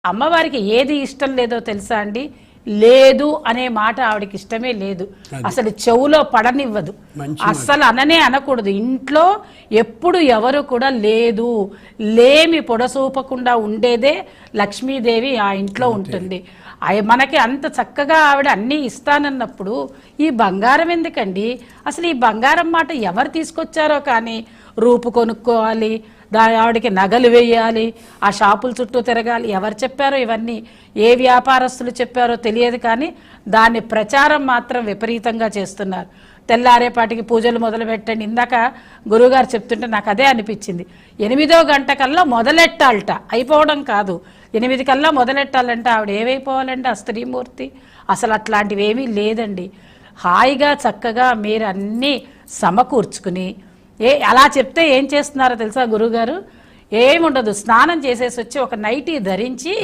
అమ్మవారికి ఏది ఇష్టం లేదో తెలుసా అండి? లేదు అనే మాట ఆవిడకి ఇష్టమే లేదు. అసలు చెవులో పడనివ్వదు, అస్సలు అననే అనకూడదు. ఇంట్లో ఎప్పుడు ఎవరు కూడా లేదు లేమి పొడసూపకుండా ఉండేదే లక్ష్మీదేవి ఆ ఇంట్లో ఉంటుంది. మనకి అంత చక్కగా ఆవిడ అన్నీ ఇస్తానన్నప్పుడు ఈ బంగారం ఎందుకండి? అసలు ఈ బంగారం మాట ఎవరు తీసుకొచ్చారో కానీ రూపు కొనుక్కోవాలి, ఆవిడకి నగలు వేయాలి, ఆ షాపుల చుట్టూ తిరగాలి, ఎవరు చెప్పారో ఇవన్నీ, ఏ వ్యాపారస్తులు చెప్పారో తెలియదు కానీ దాన్ని ప్రచారం మాత్రం విపరీతంగా చేస్తున్నారు. తెల్లారేపాటికి పూజలు మొదలు పెట్టండి. ఇందాక గురువుగారు చెప్తుంటే నాకు అదే అనిపించింది. 8వ గంట కల్లా మొదలెట్టాలట, అయిపోవడం కాదు. 8 కల్లా మొదలెట్టాలంటే ఆవిడ ఏమైపోవాలంటే ఆ స్త్రీమూర్తి. అసలు అట్లాంటివి ఏమీ లేదండి. హాయిగా చక్కగా మీరు అన్నీ సమకూర్చుకుని అలా చెప్తే ఏం చేస్తున్నారో తెలుసా గురువుగారు? ఏముండదు, స్నానం చేసేసి వచ్చి ఒక నైటీ ధరించి